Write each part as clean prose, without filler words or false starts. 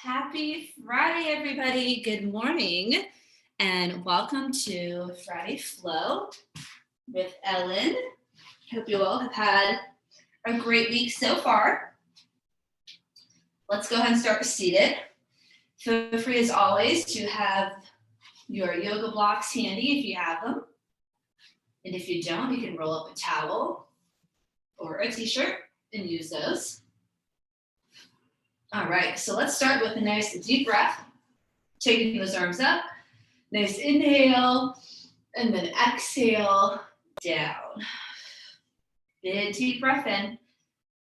Happy Friday, everybody. Good morning, and welcome to Friday Flow with Ellen. Hope you all have had a great week so far. Let's go ahead and start seated. Feel free, as always, to have your yoga blocks handy if you have them. And if you don't, you can roll up a towel or a t-shirt and use those. All right, so let's start with a nice deep breath. Taking those arms up. Nice inhale, and then exhale down. Big deep breath in.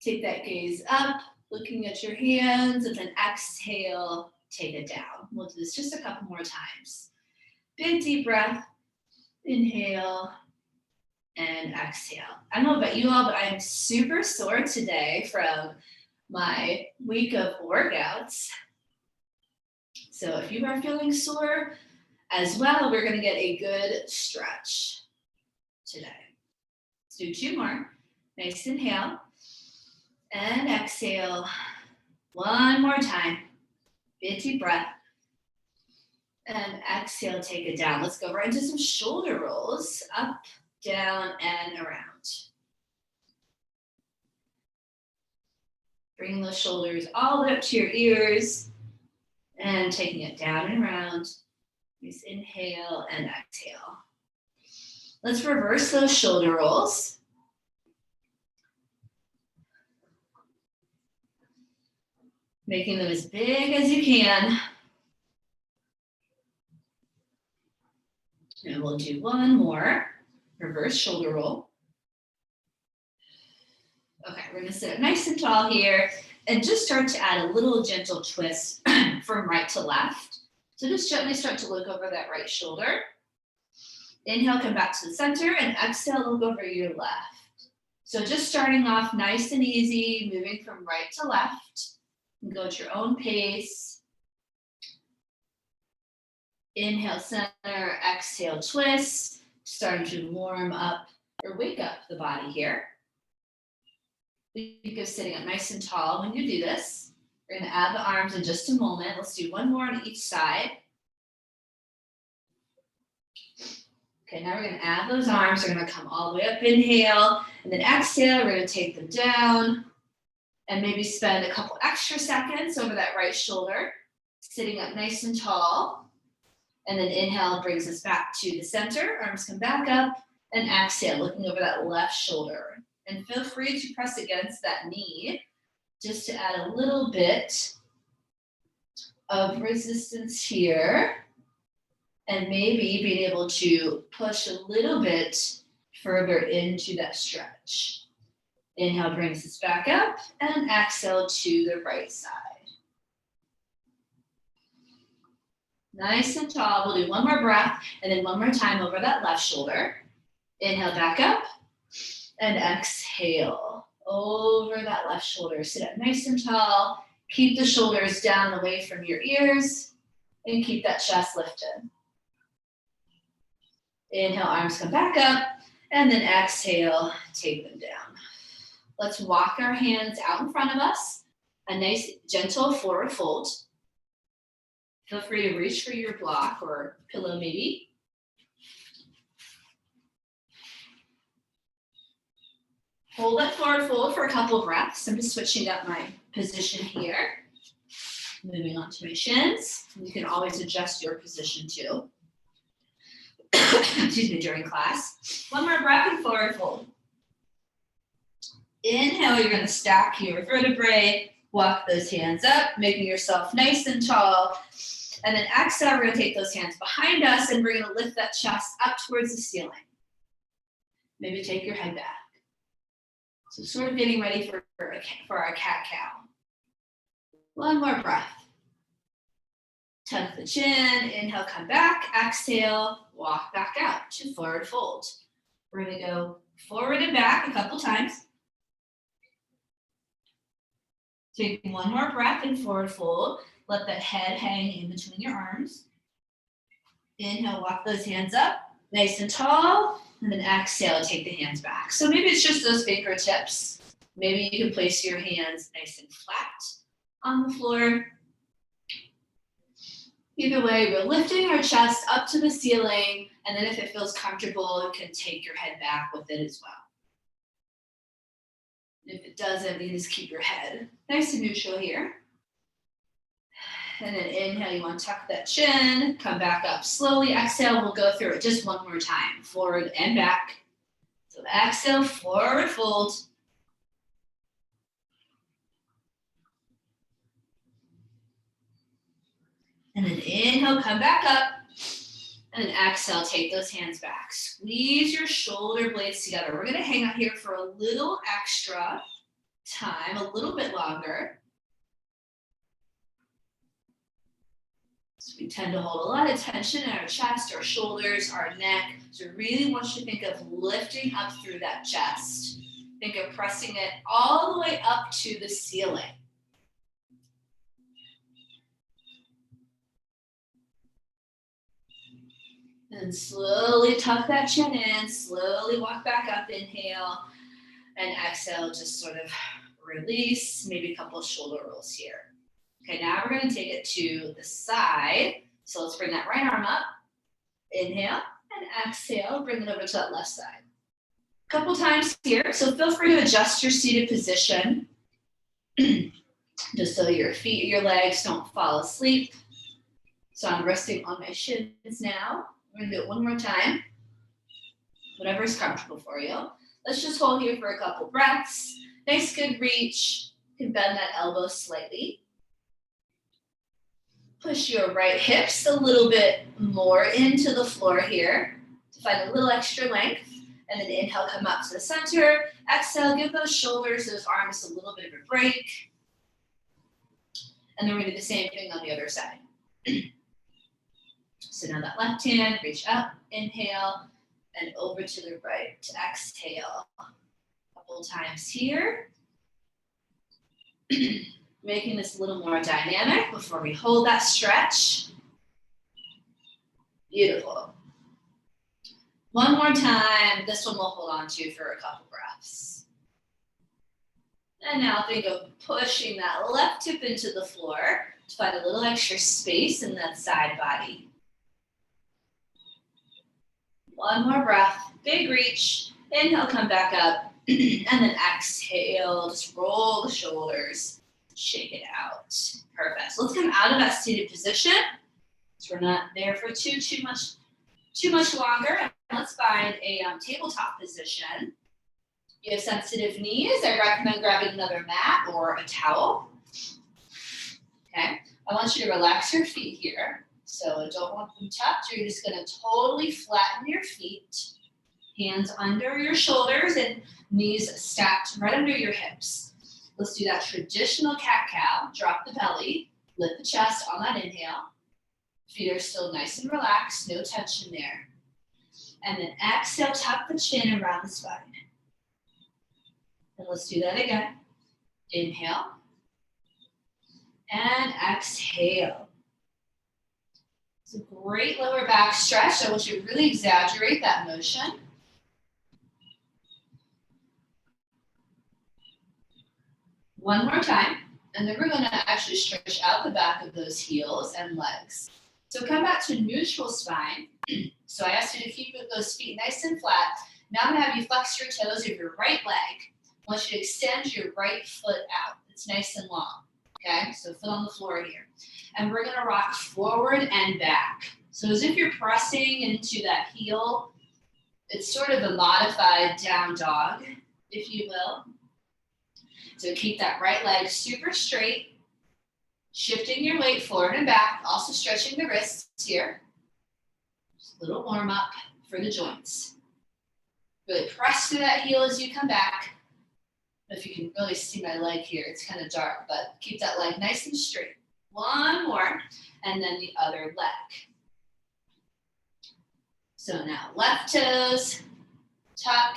Take that gaze up, looking at your hands, and then exhale, take it down. We'll do this just a couple more times. Big deep breath, inhale, and exhale. I don't know about you all, but I am super sore today from my week of workouts. So if you are feeling sore as well, we're going to get a good stretch today. Let's do two more. Nice inhale and exhale. One more time. Big deep breath. And exhale, take it down. Let's go right into some shoulder rolls. Up, down, and around. Bringing those shoulders all the way up to your ears and taking it down and around. Just inhale and exhale. Let's reverse those shoulder rolls. Making them as big as you can. And we'll do one more reverse shoulder roll. Okay, we're gonna sit up nice and tall here and just start to add a little gentle twist from right to left. So just gently start to look over that right shoulder. Inhale, come back to the center, and exhale, look over your left. So just starting off nice and easy, moving from right to left. And go at your own pace. Inhale, center, exhale, twist. Starting to warm up or wake up the body here. Think of sitting up nice and tall when you do this. We're going to add the arms in just a moment. Let's do one more on each side. Okay, now we're going to add those arms. They're going to come all the way up. Inhale, and then exhale. We're going to take them down and maybe spend a couple extra seconds over that right shoulder, sitting up nice and tall. And then inhale brings us back to the center. Arms come back up, and exhale, looking over that left shoulder. And feel free to press against that knee just to add a little bit of resistance here. And maybe being able to push a little bit further into that stretch. Inhale brings us back up, and exhale to the right side. Nice and tall. We'll do one more breath, and then one more time over that left shoulder. Inhale back up. And exhale over that left shoulder. Sit up nice and tall. Keep the shoulders down away from your ears and keep that chest lifted. Inhale, arms come back up, and then exhale, take them down. Let's walk our hands out in front of us. A nice gentle forward fold. Feel free to reach for your block or pillow maybe. Hold that forward fold for a couple of breaths. I'm just switching up my position here. Moving on to my shins. You can always adjust your position too. Excuse me, during class. One more breath and forward fold. Inhale, you're going to stack your vertebrae. Walk those hands up, making yourself nice and tall. And then exhale, we're going to take those hands behind us and we're going to lift that chest up towards the ceiling. Maybe take your head back. So sort of getting ready for our cat-cow. One more breath. Tuck the chin, inhale, come back, exhale, walk back out to forward fold. We're gonna go forward and back a couple times. Take one more breath in forward fold. Let that head hang in between your arms. Inhale, walk those hands up, nice and tall. And then exhale, take the hands back. So maybe it's just those fingertips. Maybe you can place your hands nice and flat on the floor. Either way, we're lifting our chest up to the ceiling, and then if it feels comfortable, you can take your head back with it as well. If it doesn't, you just keep your head nice and neutral here. And then inhale, you want to tuck that chin, come back up slowly. Exhale, we'll go through it just one more time, forward and back. So exhale, forward fold. And then inhale, come back up. And then exhale, take those hands back. Squeeze your shoulder blades together. We're gonna hang out here for a little extra time, a little bit longer. So we tend to hold a lot of tension in our chest, our shoulders, our neck. So really want you to think of lifting up through that chest. Think of pressing it all the way up to the ceiling. And slowly tuck that chin in, slowly walk back up, inhale, and exhale, just sort of release, maybe a couple of shoulder rolls here. Okay, now we're gonna take it to the side. So let's bring that right arm up, inhale, and exhale, bring it over to that left side. A couple times here, so feel free to adjust your seated position, just so your feet, your legs don't fall asleep. So I'm resting on my shins now. We're gonna do it one more time. Whatever is comfortable for you. Let's just hold here for a couple breaths. Nice, good reach. You can bend that elbow slightly. Push your right hips a little bit more into the floor here to find a little extra length. And then inhale, come up to the center. Exhale, give those shoulders, those arms a little bit of a break. And then we're gonna do the same thing on the other side. So now that left hand, reach up, inhale, and over to the right, exhale. A couple times here. Making this a little more dynamic before we hold that stretch. Beautiful. One more time. This one we'll hold on to for a couple breaths. And now think of pushing that left hip into the floor to find a little extra space in that side body. One more breath, big reach. Inhale, come back up. And then exhale, just roll the shoulders, shake it out. Perfect. So let's come out of that seated position. So we're not there for too much longer. Let's find a tabletop position. If you have sensitive knees, I recommend grabbing another mat or a towel. Okay, I want you to relax your feet here. So I don't want them tucked. You're just gonna totally flatten your feet. Hands under your shoulders and knees stacked right under your hips. Let's do that traditional cat-cow. Drop the belly, lift the chest on that inhale. Feet are still nice and relaxed, no tension there. And then exhale, tuck the chin around the spine. And let's do that again. Inhale. And exhale. It's a great lower back stretch. I want you to really exaggerate that motion. One more time, and then we're going to actually stretch out the back of those heels and legs. So come back to neutral spine. So I asked you to keep those feet nice and flat. Now I'm going to have you flex your toes of your right leg. I want you to extend your right foot out. It's nice and long. Okay, so foot on the floor here. And we're going to rock forward and back. So as if you're pressing into that heel. It's sort of a modified down dog, if you will. So keep that right leg super straight, shifting your weight forward and back, also stretching the wrists here. Just a little warm up for the joints. Really press through that heel as you come back. If you can really see my leg here, it's kind of dark, but keep that leg nice and straight. One more, and then the other leg. So now left toes, tuck,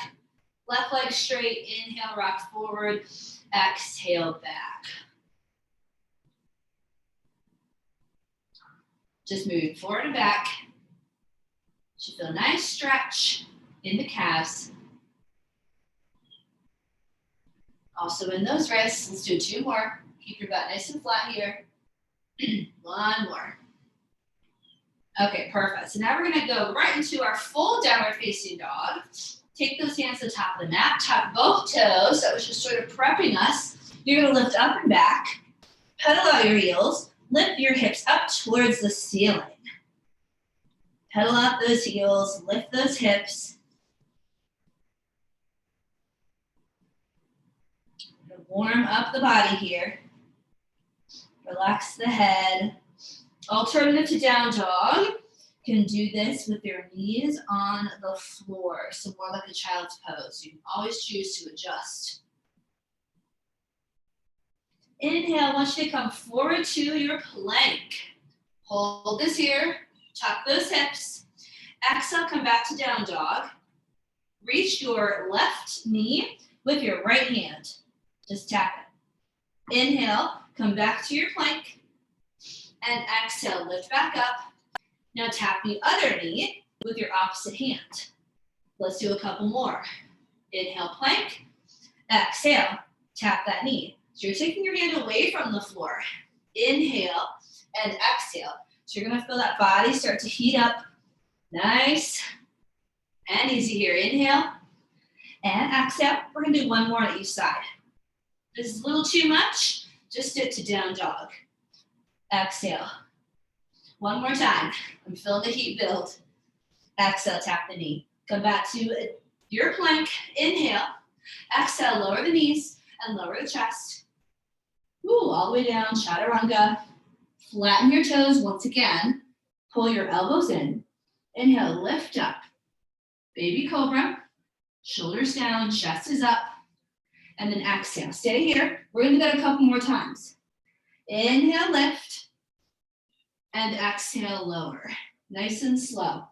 left leg straight, inhale, rock forward, exhale back. Just moving forward and back. Should feel a nice stretch in the calves. Also in those wrists. Let's do two more. Keep your butt nice and flat here. One more. Okay, perfect. So now we're gonna go right into our full downward facing dog. Take those hands to the top of the mat, tap both toes. That was just sort of prepping us. You're gonna lift up and back, pedal out your heels, lift your hips up towards the ceiling. Pedal out those heels, lift those hips. Warm up the body here. Relax the head. Alternative to down dog. You can do this with your knees on the floor, so more like a child's pose. You can always choose to adjust. Inhale, I want you to come forward to your plank. Hold this here, tuck those hips. Exhale, come back to down dog. Reach your left knee with your right hand. Just tap it. Inhale, come back to your plank. And exhale, lift back up. Now tap the other knee with your opposite hand. Let's do a couple more. Inhale, plank. Exhale, tap that knee. So you're taking your hand away from the floor. Inhale and exhale. So you're gonna feel that body start to heat up. Nice and easy here. Inhale and exhale. We're gonna do one more on each side. If this is a little too much, just stick to down dog. Exhale. One more time. I'm feeling the heat build. Exhale, tap the knee. Come back to your plank. Inhale. Exhale, lower the knees and lower the chest. Ooh, all the way down, chaturanga. Flatten your toes once again. Pull your elbows in. Inhale, lift up. Baby cobra. Shoulders down, chest is up. And then exhale. Stay here. We're gonna do that a couple more times. Inhale, lift. And exhale, lower. Nice and slow.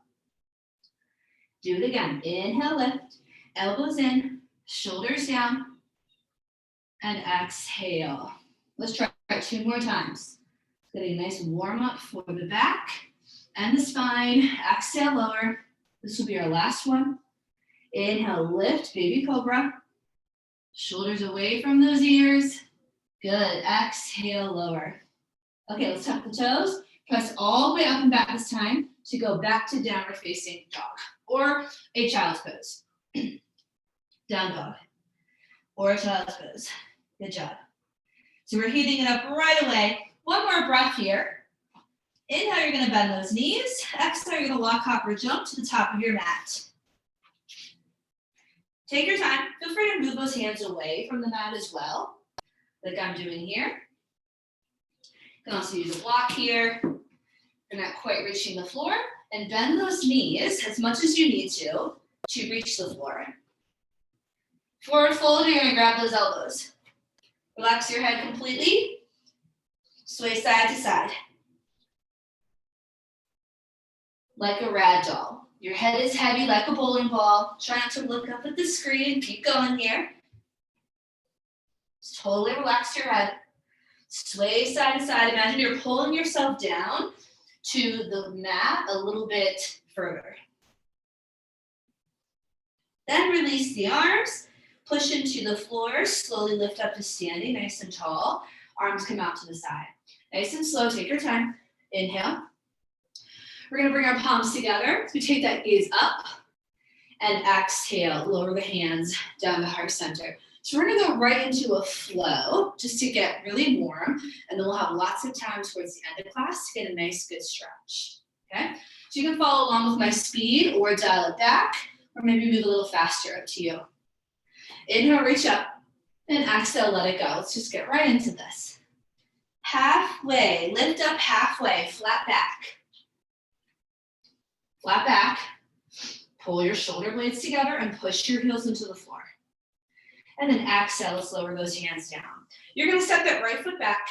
Do it again. Inhale, lift. Elbows in, shoulders down. And exhale. Let's try it two more times. Getting a nice warm up for the back and the spine. Exhale, lower. This will be our last one. Inhale, lift, baby cobra. Shoulders away from those ears. Good. Exhale, lower. Okay, let's tuck the toes. Press all the way up and back this time to go back to downward facing dog or a child's pose. Down dog or a child's pose. Good job. So we're heating it up right away. One more breath here. Inhale, you're gonna bend those knees. Exhale, you're gonna walk, hop, or jump to the top of your mat. Take your time. Feel free to move those hands away from the mat as well, like I'm doing here. You can also use a block here. You're not quite reaching the floor. And bend those knees as much as you need to reach the floor. Forward fold, you're gonna grab those elbows. Relax your head completely. Sway side to side. Like a rag doll. Your head is heavy like a bowling ball. Try not to look up at the screen. Keep going here. Just totally relax your head. Sway side to side. Imagine you're pulling yourself down to the mat a little bit further. Then release the arms. Push into the floor. Slowly lift up to standing, nice and tall. Arms come out to the side. Nice and slow. Take your time. Inhale. We're going to bring our palms together. So we take that gaze up and exhale. Lower the hands down the heart center. So we're going to go right into a flow just to get really warm. And then we'll have lots of time towards the end of class to get a nice, good stretch. Okay? So you can follow along with my speed or dial it back or maybe move a little faster, up to you. Inhale, reach up. And exhale, let it go. Let's just get right into this. Halfway. Lift up halfway. Flat back. Flat back, pull your shoulder blades together and push your heels into the floor. And then exhale, let's lower those hands down. You're gonna step that right foot back.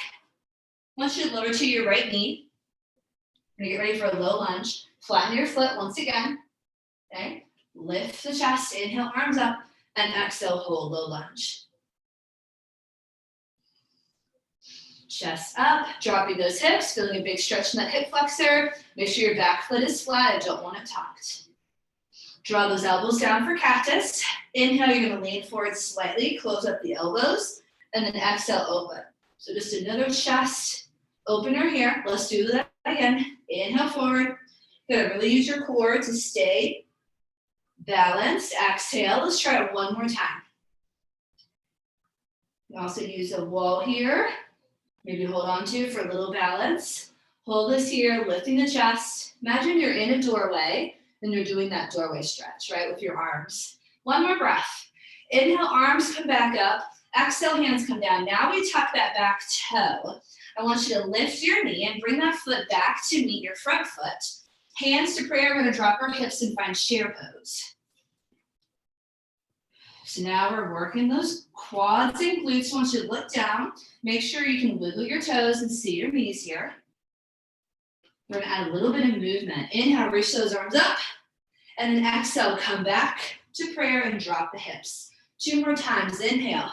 Once you lower to your right knee, you're gonna get ready for a low lunge. Flatten your foot once again, okay? Lift the chest, inhale, arms up, and exhale, hold low lunge. Chest up, dropping those hips, feeling a big stretch in that hip flexor. Make sure your back foot is flat. I don't want it tucked. Draw those elbows down for cactus. Inhale, you're going to lean forward slightly, close up the elbows, and then exhale, open. So just another chest opener here. Let's do that again. Inhale forward, Gonna really use your core to stay balanced. Exhale. Let's try it one more time. You can also use a wall here. Maybe hold on to for a little balance. Hold this here, lifting the chest. Imagine you're in a doorway and you're doing that doorway stretch, right, with your arms. One more breath. Inhale, arms come back up. Exhale, hands come down. Now we tuck that back toe. I want you to lift your knee and bring that foot back to meet your front foot. Hands to prayer. We're going to drop our hips and find chair pose. So now we're working those quads and glutes. I want you to look down. Make sure you can wiggle your toes and see your knees here. We're going to add a little bit of movement. Inhale, reach those arms up. And then exhale, come back to prayer and drop the hips. 2 more times. Inhale.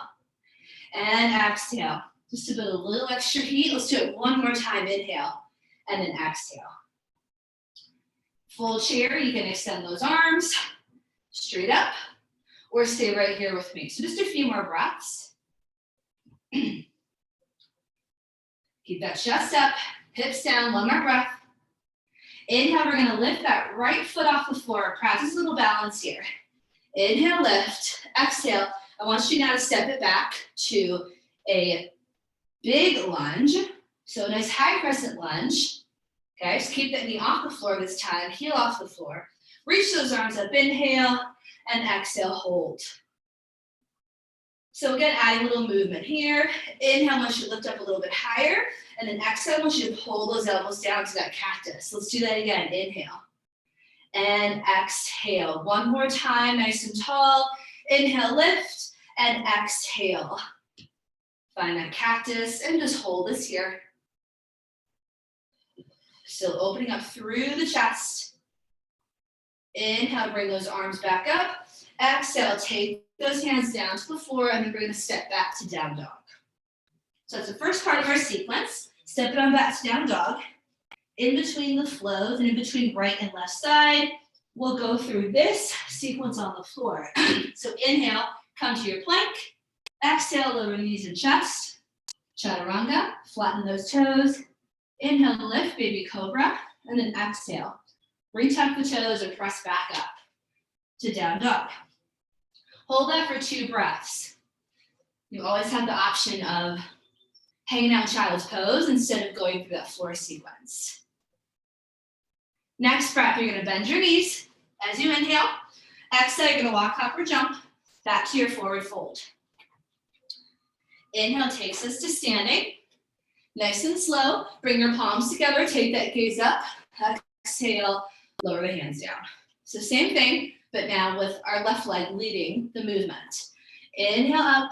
And exhale. Just to build a little extra heat. Let's do it one more time. Inhale. And then exhale. Full chair. You can extend those arms straight up. Or stay right here with me. So just a few more breaths. Keep that chest up, hips down, one more breath. Inhale, we're gonna lift that right foot off the floor. Practice a little balance here. Inhale, lift. Exhale, I want you now to step it back to a big lunge. So a nice high crescent lunge. Okay, just keep that knee off the floor this time, heel off the floor. Reach those arms up, inhale, and exhale, hold. So again, adding a little movement here. Inhale, I want you to lift up a little bit higher, and then exhale, I want you to pull those elbows down to that cactus. Let's do that again. Inhale, and exhale. One more time, nice and tall. Inhale, lift, and exhale. Find that cactus, and just hold this here. Still opening up through the chest. Inhale, bring those arms back up. Exhale, take those hands down to the floor, and then we're going to step back to down dog. So that's the first part of our sequence. Step it on back to down dog. In between the flows and in between right and left side, we'll go through this sequence on the floor. So inhale, come to your plank. Exhale, lower knees and chest. Chaturanga, flatten those toes. Inhale, lift, baby cobra, and then exhale. Retuck the toes and press back up to down dog. Hold that for 2 breaths. You always have the option of hanging out in child's pose instead of going through that floor sequence. Next breath, you're going to bend your knees as you inhale. Exhale, you're going to walk, hop, or jump back to your forward fold. Inhale takes us to standing. Nice and slow. Bring your palms together. Take that gaze up. Exhale. Lower the hands down. So same thing, but now with our left leg leading the movement. Inhale up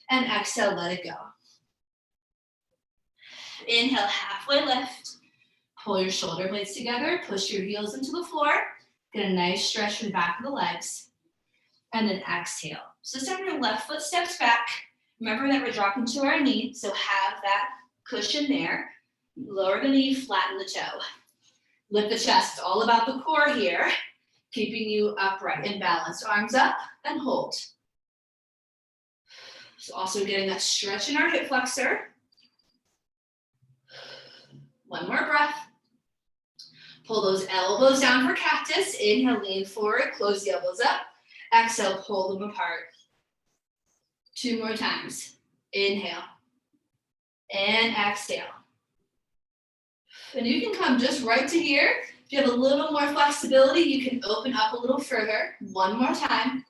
and exhale, let it go. Inhale, halfway lift. Pull your shoulder blades together, push your heels into the floor. Get a nice stretch from the back of the legs. And then exhale. So this time your left foot steps back. Remember that we're dropping to our knee, so have that cushion there. Lower the knee, flatten the toe. Lift the chest, it's all about the core here, keeping you upright and balanced. Arms up and hold. So also getting that stretch in our hip flexor. One more breath. Pull those elbows down for cactus. Inhale, lean forward, close the elbows up. Exhale, pull them apart. 2 more times. Inhale and exhale. And you can come just right to here. If you have a little more flexibility, you can open up a little further. 1 more time.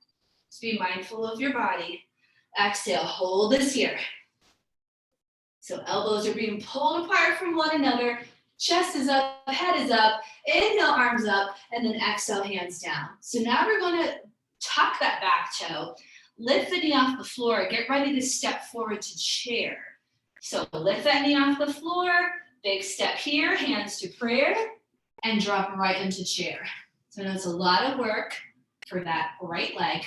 Just be mindful of your body. Exhale, hold this here. So elbows are being pulled apart from one another. Chest is up, head is up. Inhale, arms up, and then exhale, hands down. So now we're going to tuck that back toe. Lift the knee off the floor. Get ready to step forward to chair. So lift that knee off the floor. Big step here, hands to prayer, and drop right into chair. So it's a lot of work for that right leg.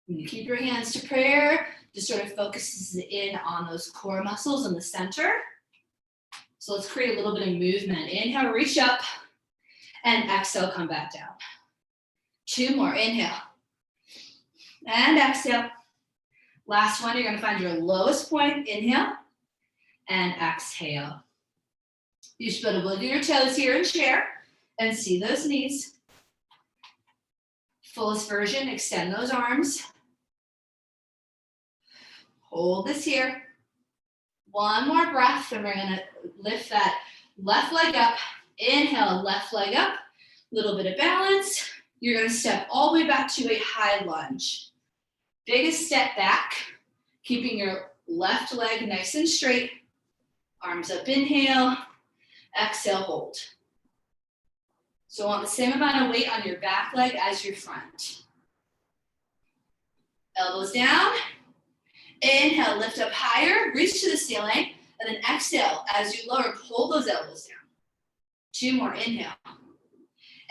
You keep your hands to prayer, just sort of focuses in on those core muscles in the center. So let's create a little bit of movement. Inhale, reach up, and exhale, come back down. 2 more, inhale, and exhale. Last one, you're gonna find your lowest point, inhale, and exhale. You should be able to wiggle your toes here in chair. And see those knees. Fullest version, extend those arms. Hold this here. One more breath, and we're gonna lift that left leg up. Inhale, left leg up. Little bit of balance. You're gonna step all the way back to a high lunge. Biggest step back, keeping your left leg nice and straight. Arms up, inhale. Exhale, hold. So want the same amount of weight on your back leg as your front. Elbows down. Inhale, lift up higher, reach to the ceiling, and then exhale as you lower, pull those elbows down. 2 more, inhale.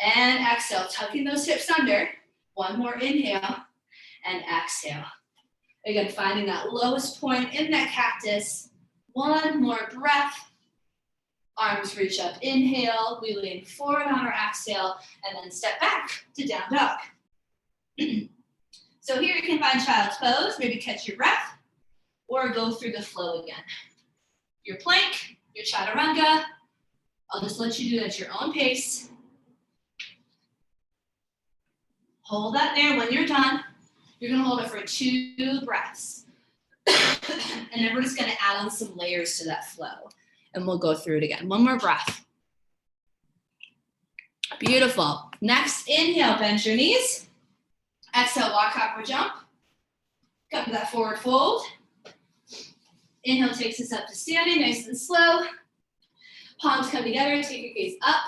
And exhale, tucking those hips under. 1 more, inhale, and exhale. Again, finding that lowest point in that cactus. 1 more breath. Arms reach up, inhale, we lean forward on our exhale, and then step back to down dog. So here you can find child's pose, maybe catch your breath, or go through the flow again. Your plank, your chaturanga, I'll just let you do it at your own pace. Hold that there. When you're done, you're gonna hold it for 2 breaths. And then we're just gonna add on some layers to that flow. And we'll go through it again. 1 more breath. Beautiful. Next, inhale, bend your knees. Exhale, walk, hop, or jump. Come to that forward fold. Inhale takes us up to standing, nice and slow. Palms come together, take your gaze up.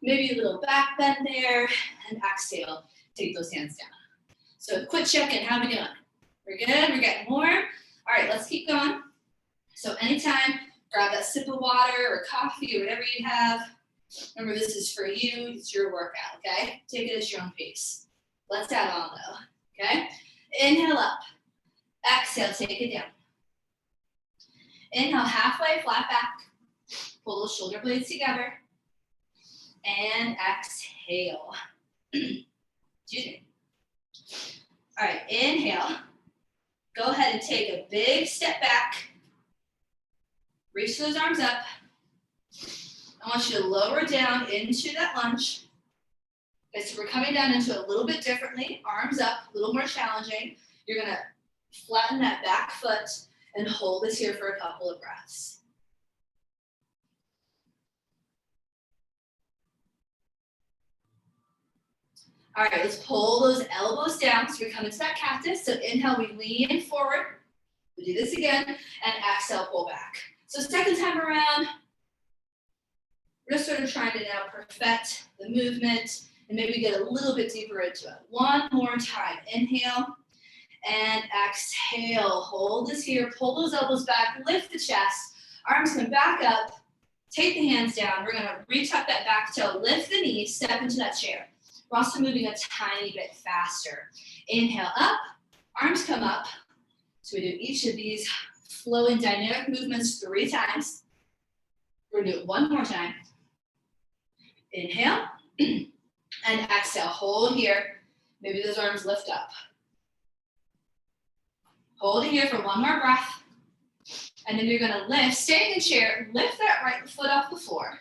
Maybe a little back bend there. And exhale, take those hands down. So quick check-in, how are we doing? We're good, we're getting warm. All right, let's keep going. So anytime, grab that sip of water or coffee or whatever you have. Remember, this is for you, it's your workout, okay? Take it at your own pace. Let's add on though, okay? Inhale up. Exhale, take it down. Inhale, halfway, flat back. Pull those shoulder blades together. And exhale. Excuse me. All right, inhale. Go ahead and take a big step back. Reach those arms up. I want you to lower down into that lunge. Okay, so we're coming down into it a little bit differently. Arms up, a little more challenging. You're gonna flatten that back foot and hold this here for a couple of breaths. All right, let's pull those elbows down. So we come into that cactus. So inhale, we lean forward. We do this again, and exhale, pull back. So second time around, we're just sort of trying to now perfect the movement and maybe get a little bit deeper into it. 1 more time. Inhale and exhale. Hold this here. Pull those elbows back. Lift the chest. Arms come back up. Take the hands down. We're going to retuck that back toe. Lift the knees. Step into that chair. We're also moving a tiny bit faster. Inhale up. Arms come up. So we do each of these flowing dynamic movements 3 times. We're going to do it 1 more time. Inhale and exhale. Hold here. Maybe those arms lift up. Hold it here for 1 more breath. And then you're going to lift, stay in the chair, lift that right foot off the floor.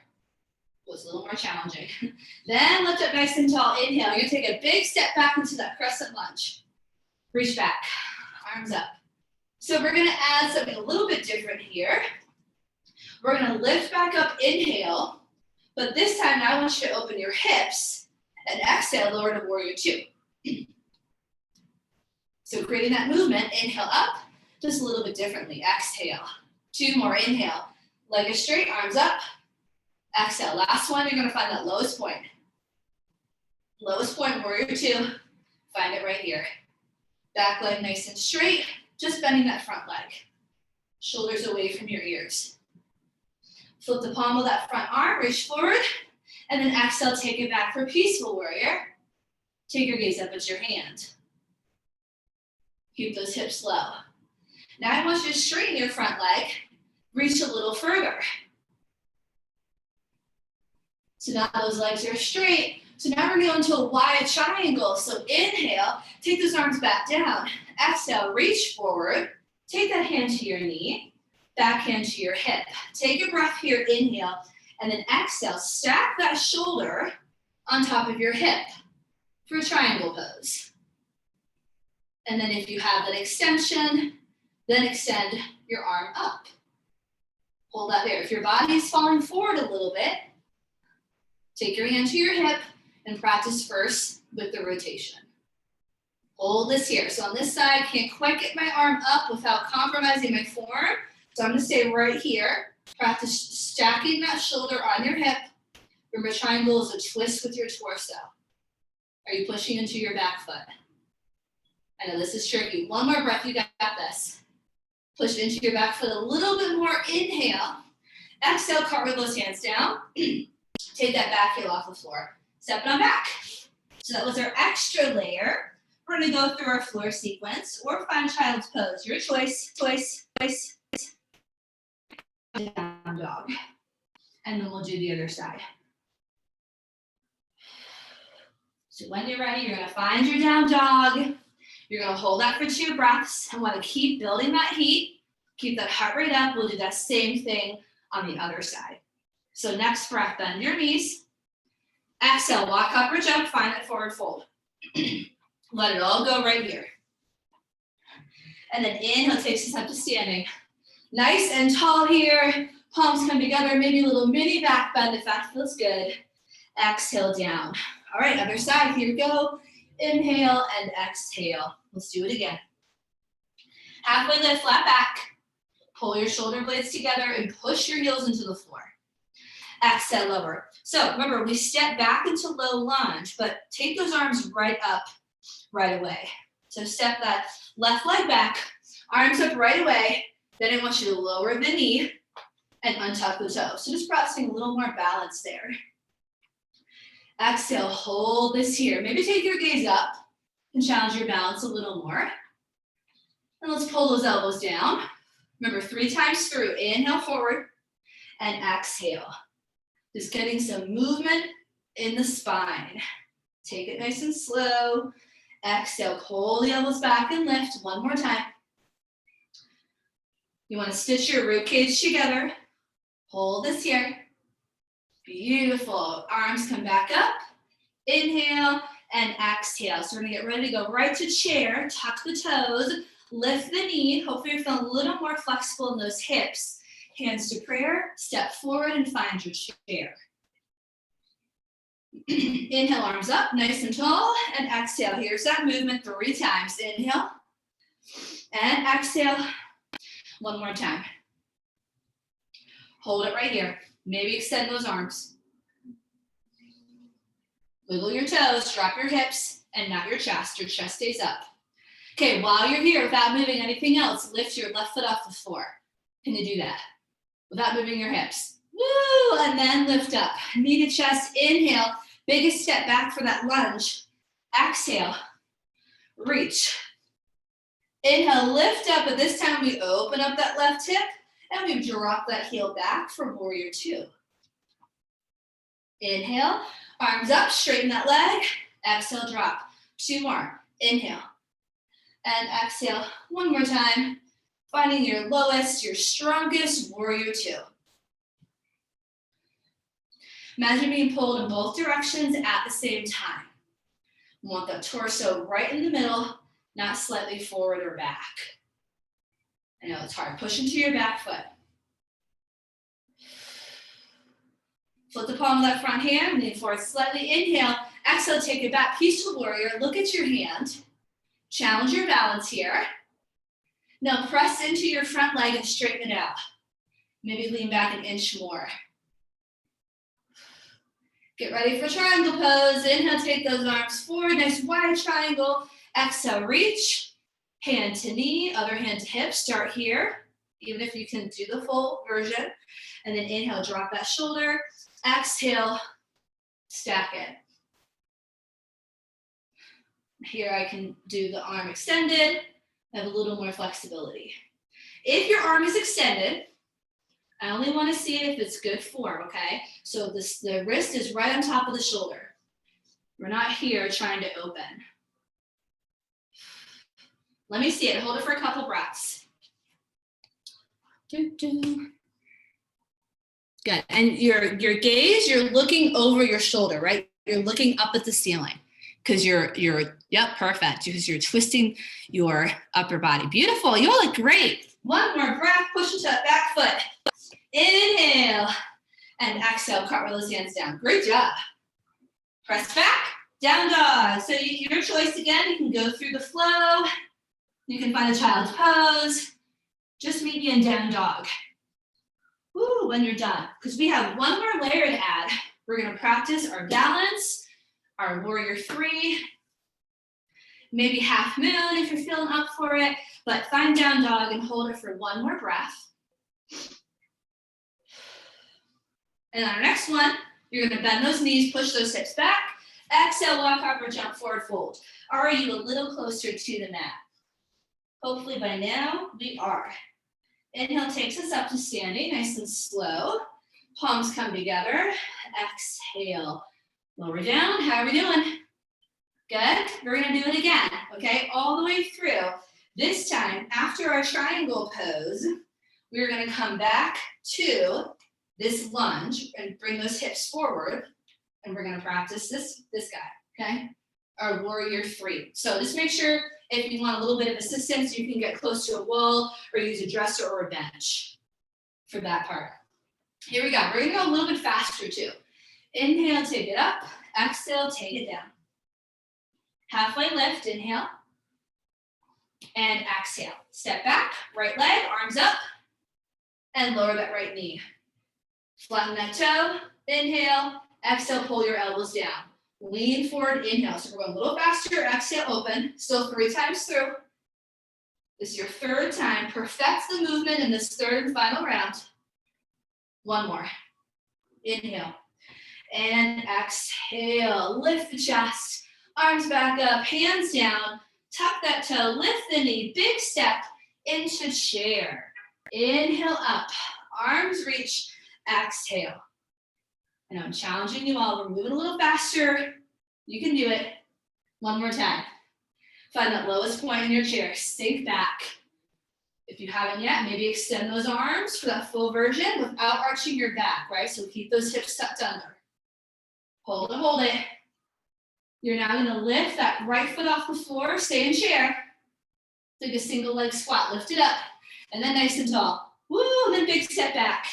Well, it's a little more challenging. Then lift up nice and tall. Inhale. You're going to take a big step back into that crescent lunge. Reach back. Arms up. So we're going to add something a little bit different here. We're going to lift back up. Inhale. But this time, now I want you to open your hips and exhale, lower to warrior 2. So creating that movement, inhale up, just a little bit differently. Exhale. 2 more, inhale. Leg is straight, arms up. Exhale. Last one, you're gonna find that lowest point. Lowest point, warrior 2. Find it right here. Back leg nice and straight, just bending that front leg. Shoulders away from your ears. Flip the palm of that front arm, reach forward, and then exhale, take it back for peaceful warrior. Take your gaze up at your hand. Keep those hips low. Now I want you to straighten your front leg, reach a little further. So now those legs are straight. So now we're going to a wide triangle. So inhale, take those arms back down. Exhale, reach forward, take that hand to your knee. Backhand to your hip. Take a breath here, inhale, and then exhale. Stack that shoulder on top of your hip for triangle pose. And then if you have that extension, then extend your arm up. Hold that there. If your body is falling forward a little bit, take your hand to your hip and practice first with the rotation. Hold this here. So on this side, can't quite get my arm up without compromising my forearm. So I'm gonna stay right here. Practice stacking that shoulder on your hip. Remember, triangle is a twist with your torso. Are you pushing into your back foot? I know this is tricky. One more breath, you got this. Push into your back foot a little bit more. Inhale. Exhale, cartwheel those hands down. Take that back heel off the floor. Step it on back. So that was our extra layer. We're gonna go through our floor sequence or find child's pose. Your choice. Down dog. And then we'll do the other side. So when you're ready, you're gonna find your down dog. You're gonna hold that for 2 breaths and wanna keep building that heat. Keep that heart rate up. We'll do that same thing on the other side. So next breath, bend your knees. Exhale, walk up or jump, find that forward fold. Let it all go right here. And then inhale, takes us up to standing. Nice and tall here. Palms come together, maybe a little mini back bend if that feels good. Exhale down. All right, other side, here we go. Inhale and exhale. Let's do it again. Halfway lift, flat back. Pull your shoulder blades together and push your heels into the floor. Exhale, lower. So remember, we step back into low lunge, but take those arms right up right away. So step that left leg back, arms up right away. Then I want you to lower the knee and untuck the toe. So just practicing a little more balance there. Exhale, hold this here. Maybe take your gaze up and challenge your balance a little more. And let's pull those elbows down. Remember, 3 times through. Inhale forward and exhale. Just getting some movement in the spine. Take it nice and slow. Exhale, pull the elbows back and lift. One more time. You want to stitch your rib cage together. Hold this here. Beautiful. Arms come back up. Inhale and exhale. So we're going to get ready to go right to chair. Tuck the toes. Lift the knee. Hopefully you're feeling a little more flexible in those hips. Hands to prayer. Step forward and find your chair. Inhale, arms up, nice and tall. And exhale. Here's that movement 3 times. Inhale and exhale. One more time. Hold it right here. Maybe extend those arms. Wiggle your toes, drop your hips, and not your chest. Your chest stays up. Okay, while you're here, without moving anything else, lift your left foot off the floor. Can you do that? Without moving your hips. Woo! And then lift up. Knee to chest, inhale. Biggest step back for that lunge. Exhale. Reach. Inhale, lift up, but this time we open up that left hip and we drop that heel back for warrior 2. Inhale, arms up, straighten that leg. Exhale, drop. 2 more. Inhale and exhale. One more time. Finding your lowest, your strongest, warrior 2. Imagine being pulled in both directions at the same time. You want the torso right in the middle, not slightly forward or back. I know it's hard. Push into your back foot. Flip the palm of that front hand, lean forward slightly. Inhale, exhale, take it back. Peaceful warrior. Look at your hand. Challenge your balance here. Now press into your front leg and straighten it out. Maybe lean back an inch more. Get ready for triangle pose. Inhale, take those arms forward. Nice wide triangle. Exhale, reach. Hand to knee, other hand to hip. Start here, even if you can do the full version. And then inhale, drop that shoulder. Exhale, stack it. Here I can do the arm extended. I have a little more flexibility. If your arm is extended, I only want to see it if it's good form, okay? So the wrist is right on top of the shoulder. We're not here trying to open. Let me see it. Hold it for a couple breaths. Good. And your gaze, you're looking over your shoulder, right? You're looking up at the ceiling because yep, perfect. Because you're twisting your upper body. Beautiful. You all look great. One more breath. Push into that back foot. Inhale. And exhale. Cartwheel those hands down. Great job. Press back. Down dog. So your choice again. You can go through the flow. You can find a child's pose. Just meet me in down dog. Woo, when you're done. Because we have one more layer to add. We're going to practice our balance, our warrior 3, maybe half moon if you're feeling up for it, but find down dog and hold it for one more breath. And on our next one, you're going to bend those knees, push those hips back. Exhale, walk up or jump forward fold. Are you a little closer to the mat? Hopefully by now we are. Inhale takes us up to standing, nice and slow. Palms come together. Exhale. Lower down. How are we doing? Good. We're going to do it again, okay? All the way through. This time, after our triangle pose, we're going to come back to this lunge and bring those hips forward. And we're going to practice this guy, okay? Our warrior 3. So just make sure if you want a little bit of assistance, you can get close to a wall or use a dresser or a bench for that part. Here we go. We're going to go a little bit faster too. Inhale, take it up. Exhale, take it down. Halfway lift, inhale. And exhale. Step back, right leg, arms up. And lower that right knee. Flatten that toe. Inhale. Exhale, pull your elbows down. Lean forward, inhale. So we're going a little faster. Exhale, open. Still 3 times through. This is your 3rd time. Perfect the movement in this 3rd and final round. One more. Inhale. And exhale. Lift the chest. Arms back up. Hands down. Tuck that toe. Lift the knee. Big step into chair. Inhale up. Arms reach. Exhale. And I'm challenging you all. We're moving a little faster. You can do it. One more time. Find that lowest point in your chair. Sink back. If you haven't yet, maybe extend those arms for that full version without arching your back, right? So keep those hips tucked under. Hold it, hold it. You're now gonna lift that right foot off the floor, stay in chair. Take a single leg squat, lift it up. And then nice and tall. Woo, then big step back.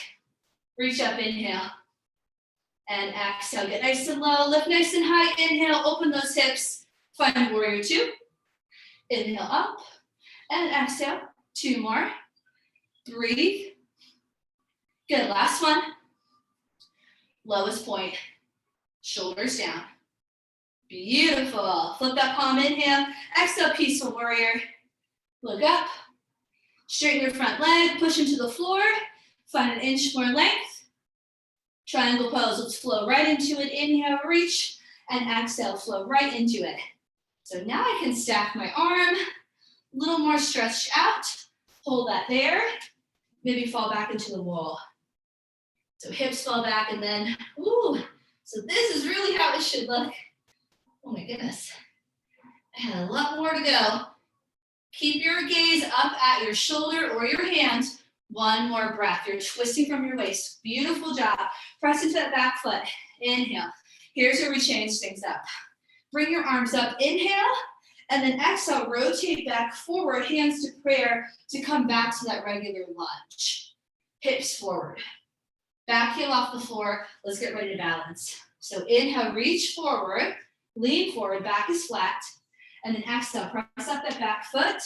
Reach up, inhale. And exhale, get nice and low, lift nice and high. Inhale, open those hips. Find warrior 2. Inhale up and exhale. 2 more. Breathe. Good, last one. Lowest point. Shoulders down. Beautiful. Flip that palm, inhale. Exhale, peaceful warrior. Look up. Straighten your front leg, push into the floor. Find an inch more length. Triangle pose, let's flow right into it. Inhale, reach, and exhale, flow right into it. So now I can stack my arm, a little more stretched out. Hold that there. Maybe fall back into the wall. So hips fall back and then, ooh. So this is really how it should look. Oh my goodness. I had a lot more to go. Keep your gaze up at your shoulder or your hand. One more breath. You're twisting from your waist. Beautiful job. Press into that back foot. Inhale. Here's where we change things up. Bring your arms up. Inhale. And then exhale, rotate back forward, hands to prayer to come back to that regular lunge. Hips forward. Back heel off the floor. Let's get ready to balance. So inhale, reach forward, lean forward, back is flat. And then exhale, press up that back foot.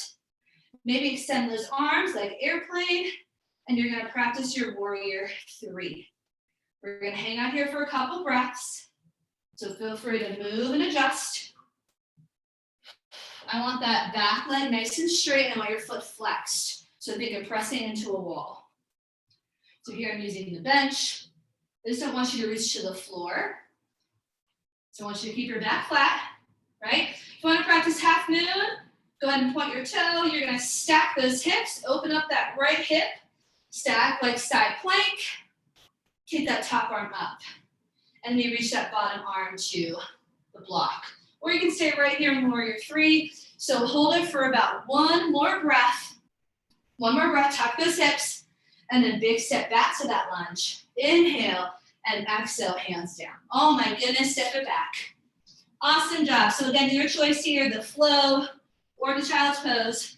Maybe extend those arms like airplane. And you're gonna practice your warrior 3. We're gonna hang out here for a couple breaths. So feel free to move and adjust. I want that back leg nice and straight and I want your foot flexed. So think of pressing into a wall. So here I'm using the bench. I just don't want you to reach to the floor. So I want you to keep your back flat, right? If you want to practice half moon, go ahead and point your toe. You're gonna stack those hips, open up that right hip, stack like side plank, kick that top arm up. And then reach that bottom arm to the block. Or you can stay right here in warrior 3. So hold it for about one more breath. One more breath, tuck those hips, and then big step back to that lunge. Inhale, and exhale, hands down. Oh my goodness, step it back. Awesome job. So again, your choice here, the flow or the child's pose.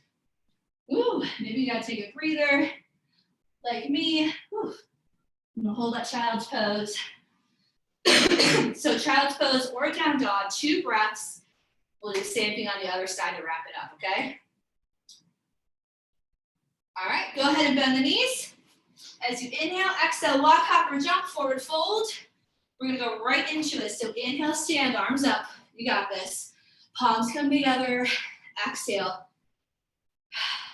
Ooh, maybe you gotta take a breather like me. Ooh. I'm gonna hold that child's pose. So child's pose or down dog, 2 breaths. We'll do the same thing on the other side to wrap it up, okay? All right, go ahead and bend the knees. As you inhale, exhale, walk, hop, or jump, forward fold. We're gonna go right into it. So inhale, stand, arms up. You got this. Palms come together. Exhale.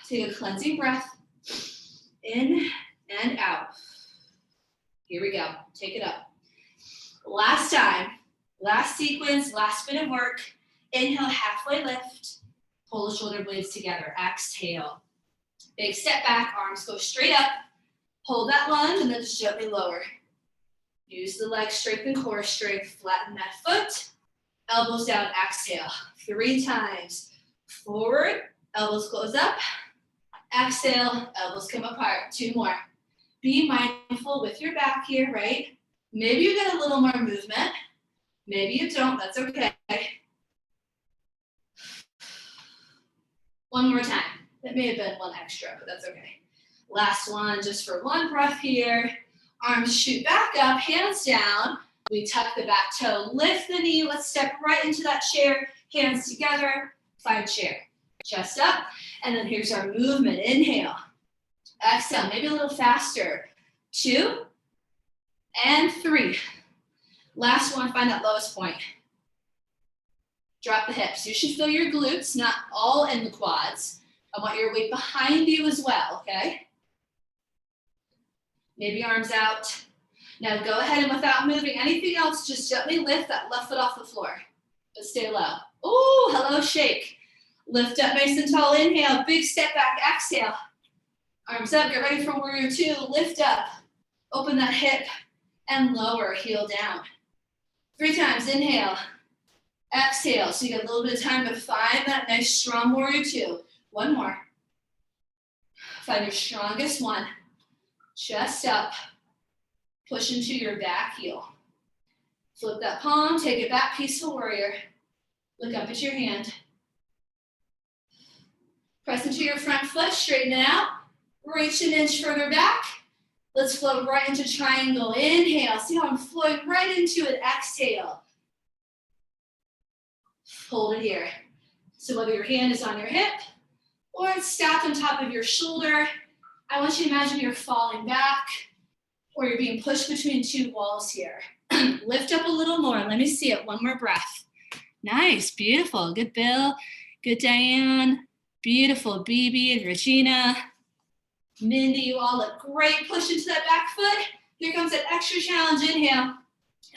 Take a cleansing breath. In and out. Here we go. Take it up. Last time. Last sequence, last bit of work. Inhale, halfway lift. Pull the shoulder blades together. Exhale. Big step back, arms go straight up. Hold that lunge and then just gently lower. Use the leg strength and core strength. Flatten that foot. Elbows down, exhale. 3 times. Forward, elbows close up. Exhale, elbows come apart. 2 more. Be mindful with your back here, right? Maybe you get a little more movement. Maybe you don't, that's okay. One more time. That may have been 1 extra, but that's okay. Last one, just for 1 breath here. Arms shoot back up, hands down. We tuck the back toe, lift the knee. Let's step right into that chair. Hands together, find chair. Chest up, and then here's our movement. Inhale, exhale, maybe a little faster. 2 and 3. Last one, find that lowest point. Drop the hips. You should feel your glutes, not all in the quads. I want your weight behind you as well, okay? Maybe arms out. Now go ahead and without moving anything else, just gently lift that left foot off the floor. But stay low. Ooh, hello, shake. Lift up nice and tall, inhale, big step back, exhale. Arms up, get ready for warrior 2, lift up. Open that hip and lower, heel down. 3 times, inhale, exhale. So you get a little bit of time to find that nice strong warrior 2. 1 more. Find your strongest one. Chest up. Push into your back heel. Flip that palm, take it back, peaceful warrior. Look up at your hand. Press into your front foot, straighten it out. Reach an inch further back. Let's float right into triangle. Inhale, see how I'm floating right into it. Exhale. Hold it here. So whether your hand is on your hip or it's stacked on top of your shoulder, I want you to imagine you're falling back or you're being pushed between 2 walls here. Lift up a little more. Let me see it. 1 more breath. Nice, beautiful. Good, Bill. Good, Diane. Beautiful, BB and Regina. Mindy, you all look great. Push into that back foot. Here comes that extra challenge. Inhale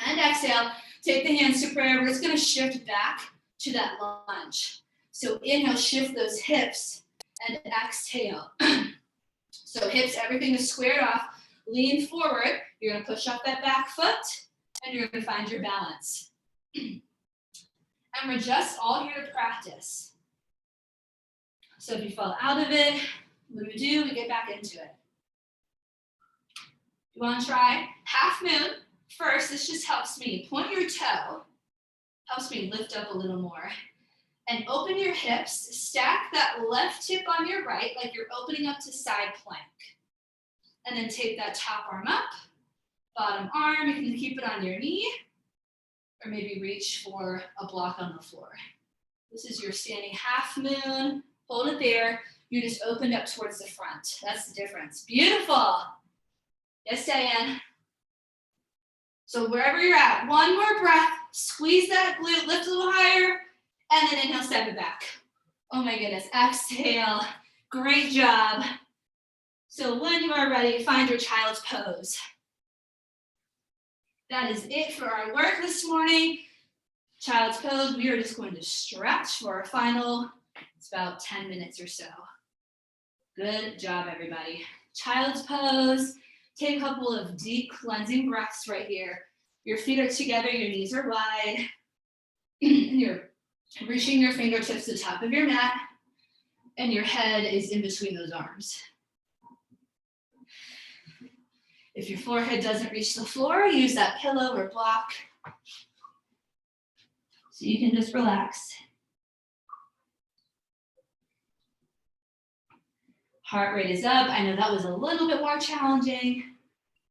and exhale. Take the hands to prayer. We're just going to shift back to that lunge. So inhale, shift those hips and exhale. So hips, everything is squared off. Lean forward. You're going to push up that back foot and you're going to find your balance. And we're just all here to practice. So if you fall out of it, what do? We get back into it. You want to try half moon? First, this just helps me point your toe, helps me lift up a little more, and open your hips. Stack that left hip on your right like you're opening up to side plank. And then take that top arm up, bottom arm, you can keep it on your knee, or maybe reach for a block on the floor. This is your standing half moon. Hold it there. You just opened up towards the front. That's the difference. Beautiful. Yes, Diane. So wherever you're at, 1 more breath. Squeeze that glute, lift a little higher, and then inhale, step it back. Oh my goodness. Exhale. Great job. So when you are ready, find your child's pose. That is it for our work this morning. Child's pose, we are just going to stretch for our final, it's about 10 minutes or so. Good job, everybody. Child's pose. Take a couple of deep cleansing breaths right here. Your feet are together, your knees are wide. And you're reaching your fingertips to the top of your mat. And your head is in between those arms. If your forehead doesn't reach the floor, use that pillow or block. So you can just relax. Heart rate is up. I know that was a little bit more challenging,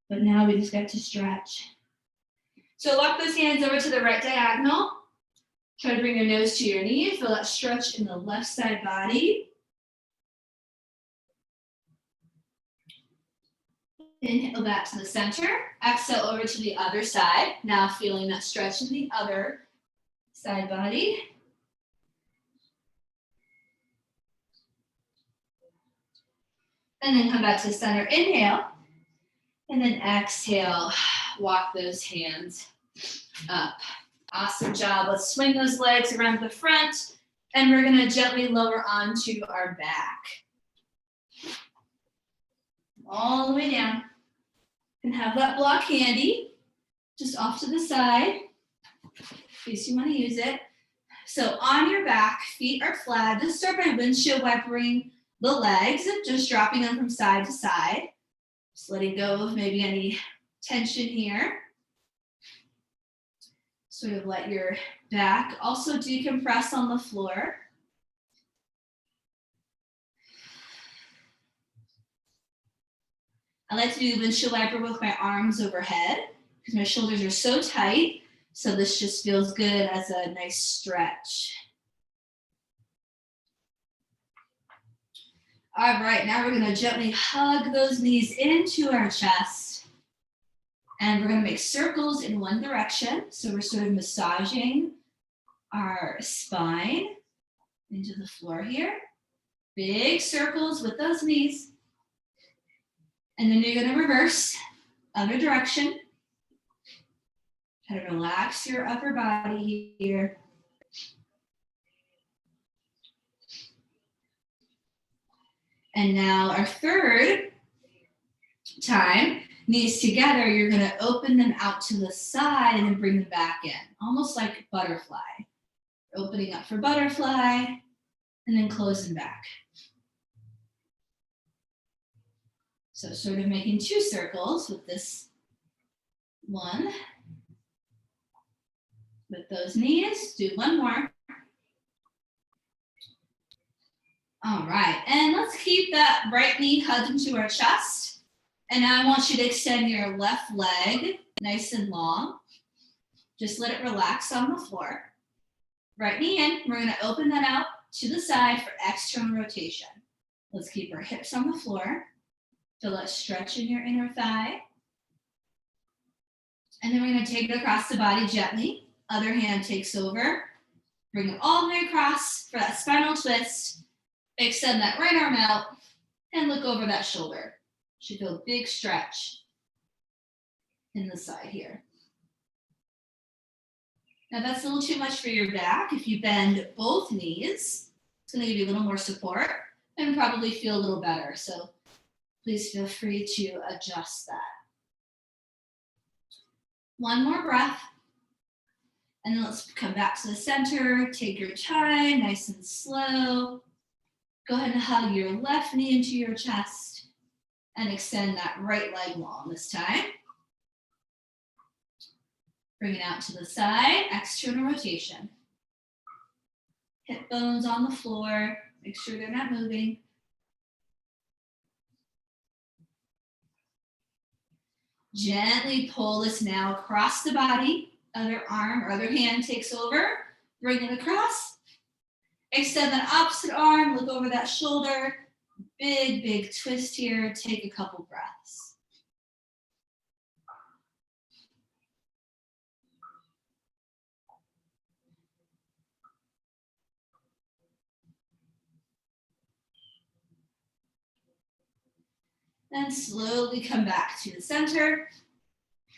but now we just got to stretch. So walk those hands over to the right diagonal. Try to bring your nose to your knee. Feel that stretch in the left side body. Inhale back to the center. Exhale over to the other side. Now feeling that stretch in the other side body. And then come back to the center. Inhale. And then exhale. Walk those hands up. Awesome job. Let's swing those legs around the front. And we're going to gently lower onto our back. All the way down. And have that block handy. Just off to the side. In case you want to use it. So on your back, feet are flat. Just start by windshield wipering the legs, just dropping them from side to side. Just letting go of maybe any tension here. Sort of let your back also decompress on the floor. I like to do the windshield wiper with my arms overhead because my shoulders are so tight. So this just feels good as a nice stretch. All right, now we're gonna gently hug those knees into our chest. And we're gonna make circles in one direction. So we're sort of massaging our spine into the floor here. Big circles with those knees. And then you're gonna reverse, other direction. Try to relax your upper body here. And now our third time, knees together, you're gonna open them out to the side and then bring them back in, almost like butterfly. Opening up for butterfly and then closing back. So sort of making two circles with this one. With those knees, do one more. All right, and let's keep that right knee hugged into our chest. And now I want you to extend your left leg nice and long. Just let it relax on the floor. Right knee in, we're gonna open that out to the side for external rotation. Let's keep our hips on the floor. Feel that stretch in your inner thigh. And then we're gonna take it across the body gently. Other hand takes over. Bring it all the way across for that spinal twist. Extend that right arm out and look over that shoulder. Should feel a big stretch in the side here. Now that's a little too much for your back. If you bend both knees, it's gonna give you a little more support and probably feel a little better. So please feel free to adjust that. One more breath. And then let's come back to the center. Take your time, nice and slow. Go ahead and hug your left knee into your chest and extend that right leg long this time. Bring it out to the side, external rotation. Hip bones on the floor, make sure they're not moving. Gently pull this now across the body. Other arm or other hand takes over. Bring it across. Extend that opposite arm, look over that shoulder. Big, big twist here. Take a couple breaths. Then slowly come back to the center.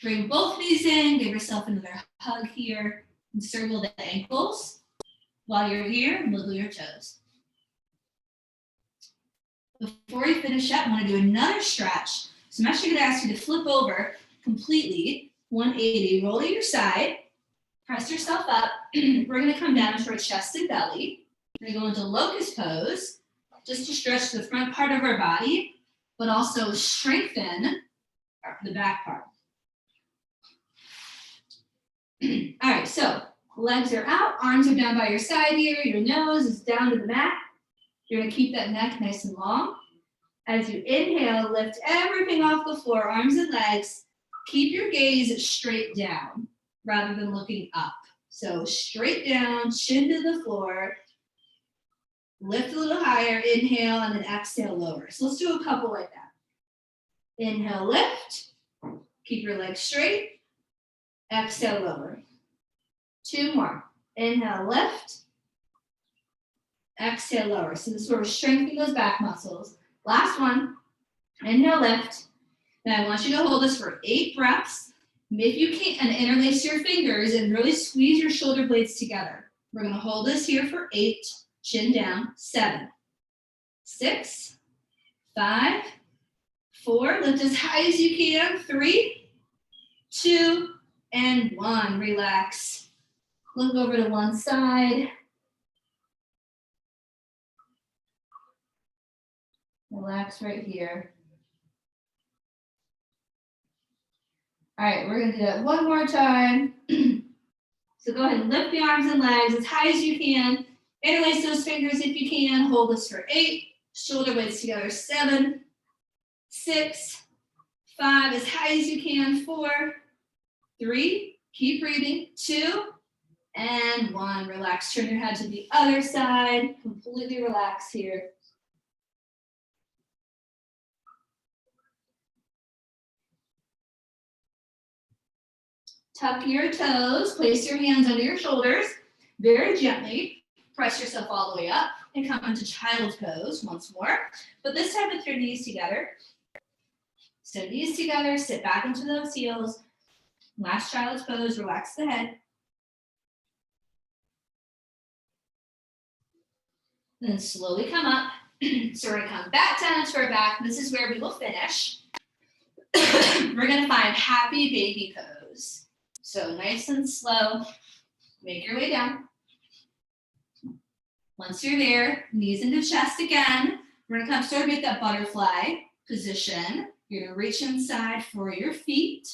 Bring both knees in, give yourself another hug here, and circle the ankles. While you're here, wiggle your toes. Before we finish up, I want to do another stretch. So I'm actually going to ask you to flip over completely, 180, roll to your side, press yourself up. We're going to come down to our chest and belly. We're going to go into Locust Pose, just to stretch the front part of our body, but also strengthen the back part. All right, so legs are out, arms are down by your side here, your nose is down to the mat. You're gonna keep that neck nice and long. As you inhale, lift everything off the floor, arms and legs. Keep your gaze straight down rather than looking up. So straight down, chin to the floor. Lift a little higher, inhale, and then exhale, lower. So let's do a couple like that. Inhale, lift. Keep your legs straight. Exhale, lower. 2 more. Inhale, lift. Exhale, lower. So this is where we're strengthening those back muscles. Last one. Inhale, lift. Now I want you to hold this for 8 breaths. If you can, and interlace your fingers and really squeeze your shoulder blades together. We're going to hold this here for 8. Chin down. 7, 6, 5, 4. Lift as high as you can. 3, 2, and 1. Relax. Look over to one side. Relax right here. All right, we're gonna do that one more time. So go ahead and lift the arms and legs as high as you can. Interlace those fingers if you can. Hold this for 8. Shoulder blades together. 7, 6, 5, as high as you can. 4, 3, keep breathing. 2, and 1. Relax. Turn your head to the other side. Completely relax here. Tuck your toes. Place your hands under your shoulders. Very gently. Press yourself all the way up and come into child's pose once more. But this time with your knees together. So knees together. Sit back into those heels. Last child's pose. Relax the head. And then slowly come up. So we're going to come back down into our back. This is where we will finish. We're going to find happy baby pose. So nice and slow. Make your way down. Once you're there, knees into chest again. We're going to come sort of make that butterfly position. You're going to reach inside for your feet,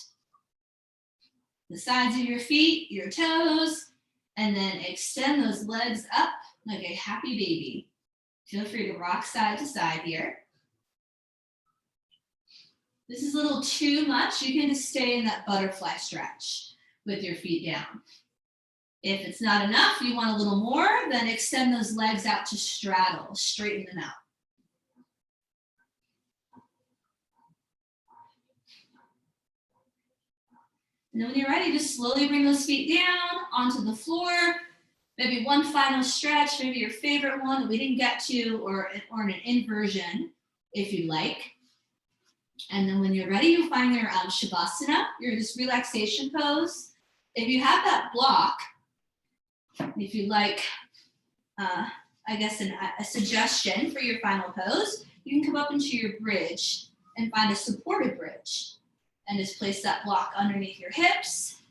the sides of your feet, your toes, and then extend those legs up like a happy baby. Feel free to rock side to side here. This is a little too much. You can just stay in that butterfly stretch with your feet down. If it's not enough, you want a little more, then extend those legs out to straddle, straighten them out. And then when you're ready, just slowly bring those feet down onto the floor. Maybe one final stretch, maybe your favorite one that we didn't get to, or an inversion, if you'd like. And then when you're ready, you'll find your Shavasana, your this relaxation pose. If you have that block, if you like, I guess a suggestion for your final pose, you can come up into your bridge and find a supported bridge. And just place that block underneath your hips.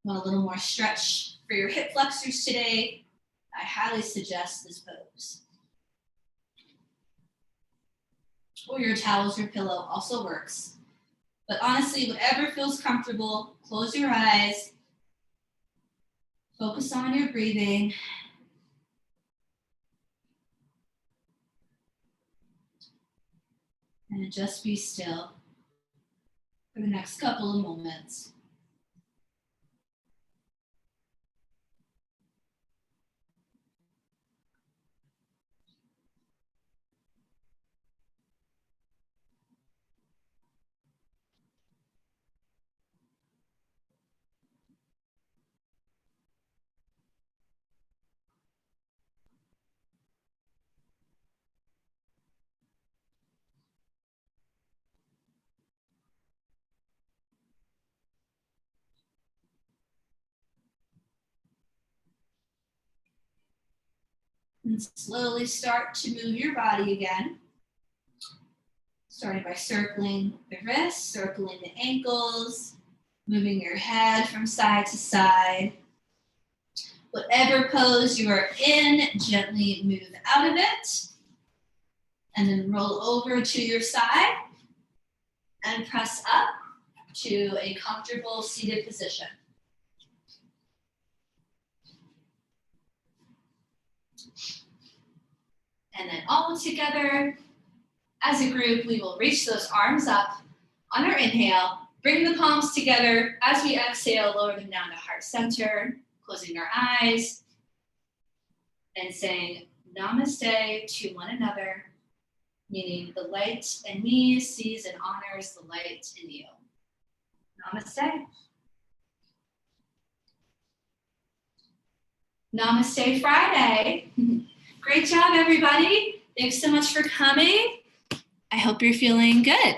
Want a little more stretch for your hip flexors today? I highly suggest this pose. Or your towels or pillow also works. But honestly, whatever feels comfortable, close your eyes. Focus on your breathing. And just be still for the next couple of moments. And slowly start to move your body again. Starting by circling the wrists, circling the ankles, moving your head from side to side. Whatever pose you are in, gently move out of it. And then roll over to your side and press up to a comfortable seated position. And then all together, as a group, we will reach those arms up on our inhale, bring the palms together. As we exhale, lower them down to heart center, closing our eyes, and saying namaste to one another, meaning the light in me sees and honors the light in you. Namaste. Namaste Friday. Great job, everybody. Thanks so much for coming. I hope you're feeling good.